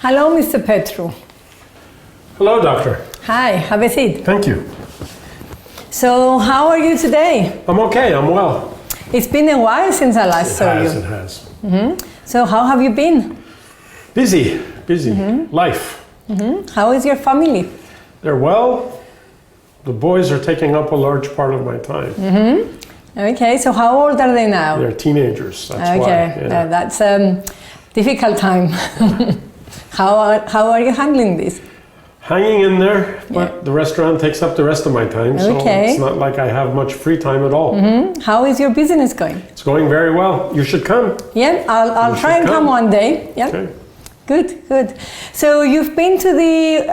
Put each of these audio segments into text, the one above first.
Hello, Mr. Petru. Hello, Doctor. Hi, have a seat. Thank you. So, how are you today? I'm okay, I'm well. It's been a while since I last saw you. It has. So, how have you been? Busy. Life. How is your family? They're well. The boys are taking up a large part of my time. Okay, so how old are they now? They're teenagers, that's why. Yeah. That's difficult time. How are you handling this? Hanging in there, but the restaurant takes up the rest of my time, so it's not like I have much free time at all. How is your business going? It's going very well. You should come. Yeah, I'll try and come one day. Yeah. Okay. Good. So you've been to the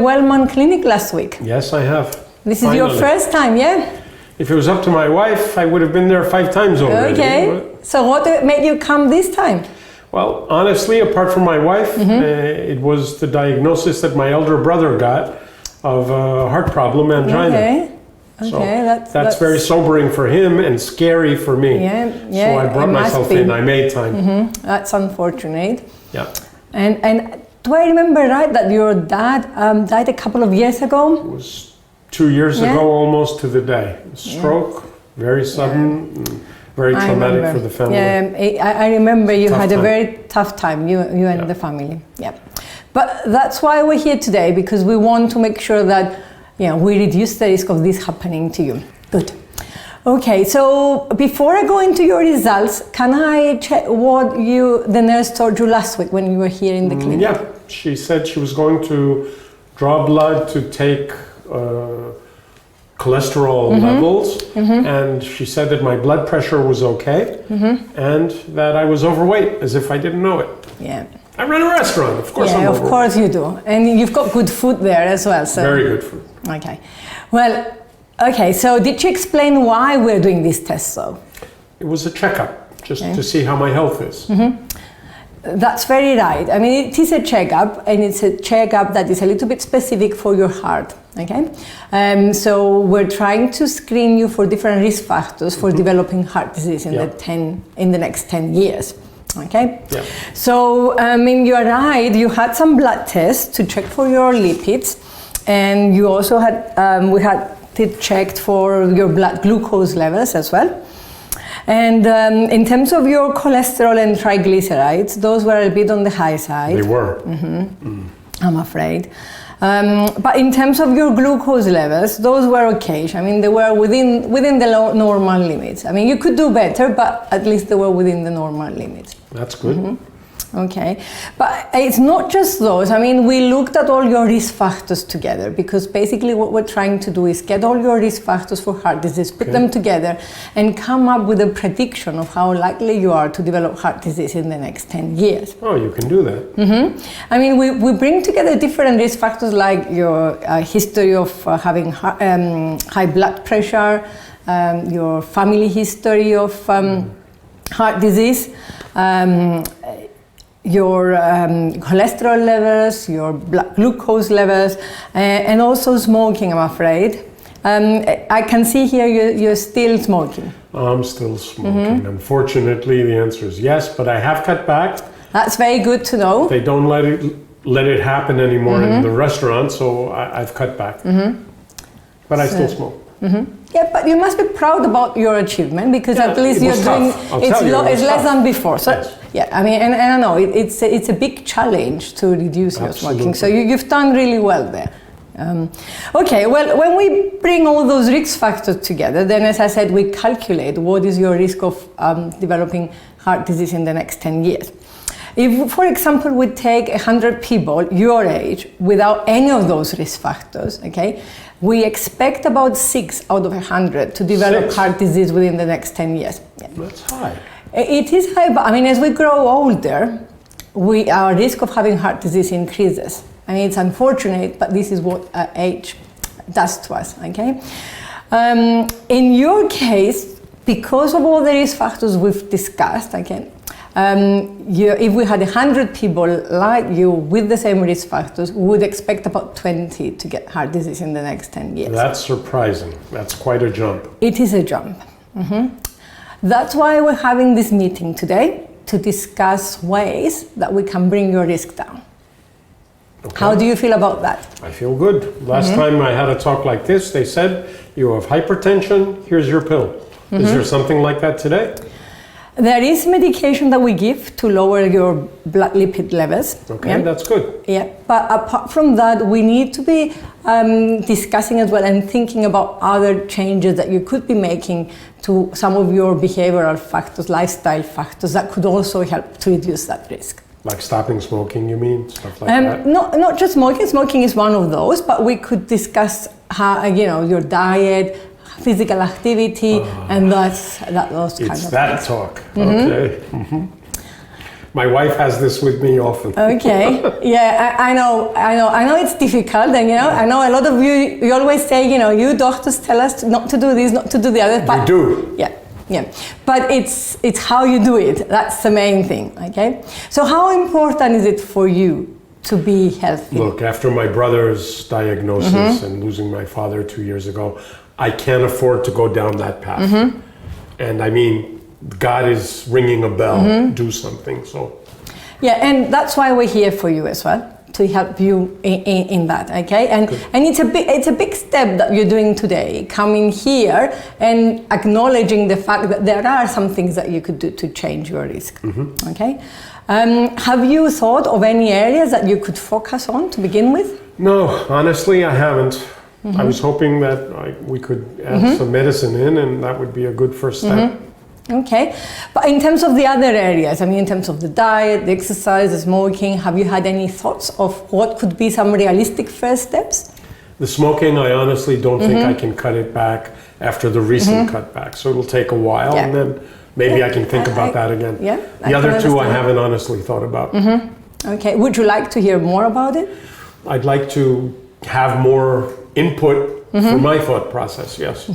Wellman Clinic last week? Yes, I have. This is your first time, yeah? If it was up to my wife, I would have been there 5 times already. Okay. So what made you come this time? Well, honestly, apart from my wife, it was the diagnosis that my elder brother got of a heart problem, angina. Okay, so that's very sobering for him and scary for me. So I brought myself in, I made time. That's unfortunate. Yeah. And do I remember right that your dad died a couple of years ago? It was 2 years ago almost to the day. Stroke, very sudden. Very traumatic for the family. Yeah, I remember you had a very tough time, you and the family. Yeah, but that's why we're here today, because we want to make sure that we reduce the risk of this happening to you. Good. Okay, so before I go into your results, can I check what the nurse told you last week when you were here in the clinic? Yeah, she said she was going to draw blood to take cholesterol levels, and she said that my blood pressure was okay, and that I was overweight, as if I didn't know it. Yeah. I run a restaurant, of course. Yeah, of course you do, and you've got good food there as well. So. Very good food. Okay. Well, okay. So did you explain why we're doing this test, though? It was a checkup, just to see how my health is. That's very right. I mean, it is a checkup, and it's a checkup that is a little bit specific for your heart. Okay, so we're trying to screen you for different risk factors for developing heart disease in the next 10 years. Okay, so in your right, you had some blood tests to check for your lipids, and you also had we had it checked for your blood glucose levels as well. And in terms of your cholesterol and triglycerides, those were a bit on the high side. They were. I'm afraid. But in terms of your glucose levels, those were okay. I mean, they were within the normal limits. I mean, you could do better, but at least they were within the normal limits. That's good. Okay, but it's not just those. I mean, we looked at all your risk factors together, because basically what we're trying to do is get all your risk factors for heart disease, put them together, and come up with a prediction of how likely you are to develop heart disease in the next 10 years. Oh, you can do that. I mean, we bring together different risk factors, like your history of having high blood pressure, your family history of heart disease, your cholesterol levels, your blood glucose levels, and also smoking, I'm afraid. I can see here you're still smoking. I'm still smoking. Unfortunately, the answer is yes, but I have cut back. That's very good to know. They don't let it happen anymore in the restaurant, so I've cut back. But I still smoke. Yeah, but you must be proud about your achievement, because at least you're doing it's less than before. So yeah, I mean, and I know it's a big challenge to reduce your smoking. So you've done really well there. Okay, well, when we bring all those risk factors together, then, as I said, we calculate what is your risk of developing heart disease in the next 10 years. If, for example, we take 100 people your age without any of those risk factors, okay, we expect about 6 out of 100 to develop heart disease within the next 10 years. Yeah. That's high. It is high, but I mean, as we grow older, our risk of having heart disease increases. I mean, it's unfortunate, but this is what age does to us, okay? In your case, because of all the risk factors we've discussed, okay, if we had 100 people like you with the same risk factors, we would expect about 20 to get heart disease in the next 10 years. That's surprising. That's quite a jump. It is a jump. That's why we're having this meeting today, to discuss ways that we can bring your risk down. Okay. How do you feel about that? I feel good. Last time I had a talk like this, they said, you have hypertension, here's your pill. Is there something like that today? There is medication that we give to lower your blood lipid levels. Okay, that's good. Yeah, but apart from that, we need to be discussing as well and thinking about other changes that you could be making to some of your behavioral factors, lifestyle factors that could also help to reduce that risk. Like stopping smoking, you mean? Stuff like that? Not just smoking. Smoking is one of those, but we could discuss how, your diet, physical activity, and those kind of things. It's that talk. Okay. My wife has this with me often. Okay. Yeah, I know it's difficult, and I know a lot of you always say, you doctors tell us not to do this, not to do the other. But we do. Yeah. But it's how you do it. That's the main thing, okay? So how important is it for you to be healthy? Look, after my brother's diagnosis and losing my father 2 years ago, I can't afford to go down that path. And I mean, God is ringing a bell, do something, so. Yeah, and that's why we're here for you as well, to help you in that, okay? And it's a big step that you're doing today, coming here and acknowledging the fact that there are some things that you could do to change your risk, okay? Have you thought of any areas that you could focus on to begin with? No, honestly, I haven't. I was hoping that we could add some medicine in, and that would be a good first step. Okay, but in terms of the other areas, I mean, in terms of the diet, the exercise, the smoking, have you had any thoughts of what could be some realistic first steps? The smoking, I honestly don't think I can cut it back after the recent cutback, so it'll take a while, and then maybe I can think about that again. Yeah, the other two I haven't honestly thought about. Okay, would you like to hear more about it? I'd like to have more input for my thought process, yes.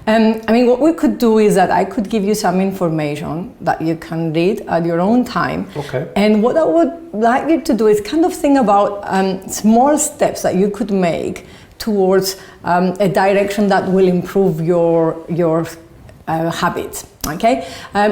I mean, what we could do is that I could give you some information that you can read at your own time. Okay. And what I would like you to do is kind of think about small steps that you could make towards a direction that will improve your habits. Okay,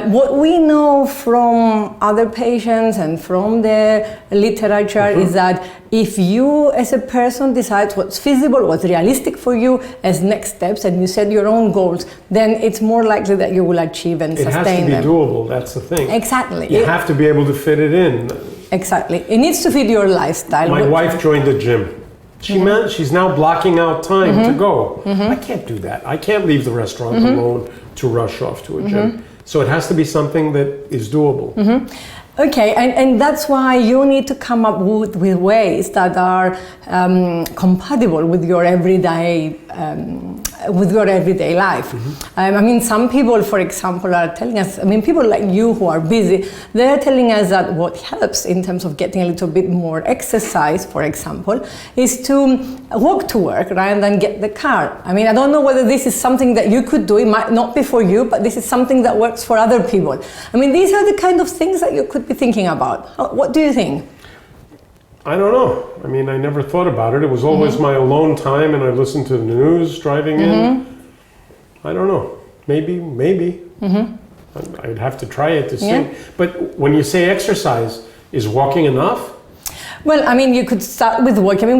what we know from other patients and from the literature is that if you as a person decide what's feasible, what's realistic for you as next steps, and you set your own goals, then it's more likely that you will achieve and sustain them. It has to be doable, that's the thing. Exactly. You have to be able to fit it in. Exactly. It needs to fit your lifestyle. My wife joined the gym. She's now blocking out time to go. I can't do that. I can't leave the restaurant alone to rush off to a gym. So it has to be something that is doable. Okay, and that's why you need to come up with ways that are compatible with your everyday life. I mean, some people, for example, are telling us, I mean, people like you who are busy, they're telling us that what helps in terms of getting a little bit more exercise, for example, is to walk to work rather than get the car. I mean, I don't know whether this is something that you could do. It might not be for you, but this is something that works for other people. I mean, these are the kind of things that you could be thinking about. What do you think? I don't know. I mean, I never thought about it. It was always my alone time, and I listened to the news driving in. I don't know. Maybe. I'd have to try it to see. But when you say exercise, is walking enough? Well, I mean, you could start with walking. I mean,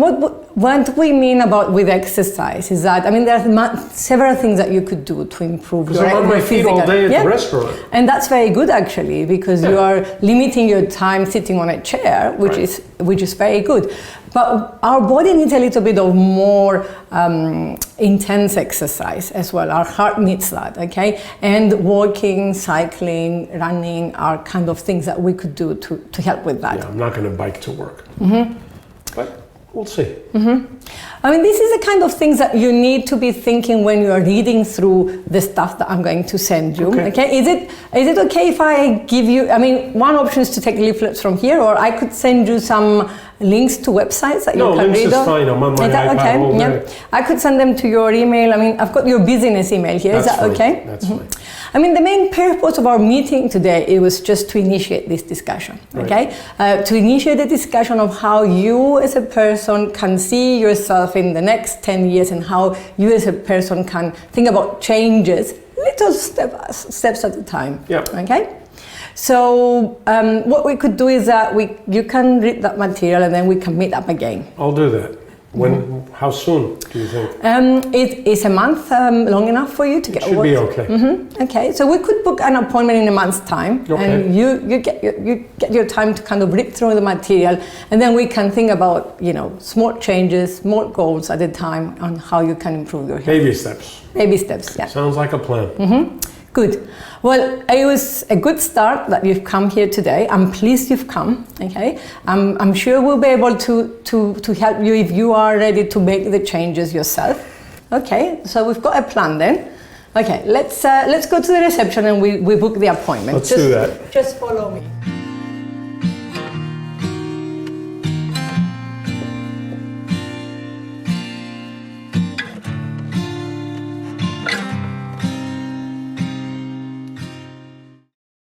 what we mean about with exercise is that, I mean, there are several things that you could do to improve your I'm on my feet all day at the restaurant. And that's very good, actually, because you are limiting your time sitting on a chair, which is very good. But our body needs a little bit of more intense exercise as well. Our heart needs that, okay? And walking, cycling, running are kind of things that we could do to help with that. Yeah, I'm not going to bike to work. But we'll see. I mean, this is the kind of things that you need to be thinking when you are reading through the stuff that I'm going to send you. Okay? Is it okay if I give you, I mean, one option is to take leaflets from here, or I could send you some links to websites that you can read on. No, links is fine. I'm on my iPad all day. I could send them to your email. I mean, I've got your business email here. Is that okay? That's fine. I mean, the main purpose of our meeting today, it was just to initiate this discussion, okay? To initiate a discussion of how you as a person can see yourself in the next 10 years and how you as a person can think about changes, little steps at a time, okay? So what we could do is that you can read that material and then we can meet up again. I'll do that. When? How soon do you think? It is a month long enough for you to get. Should be okay. Okay, so we could book an appointment in a month's time, and you get your time to kind of read through the material, and then we can think about small changes, small goals at a time on how you can improve your health. Baby steps. Baby steps. Yeah. Sounds like a plan. Good. Well, it was a good start that you've come here today. I'm pleased you've come. Okay. I'm sure we'll be able to help you if you are ready to make the changes yourself. Okay. So we've got a plan then. Okay. Let's go to the reception and we book the appointment. Let's do that. Just follow me.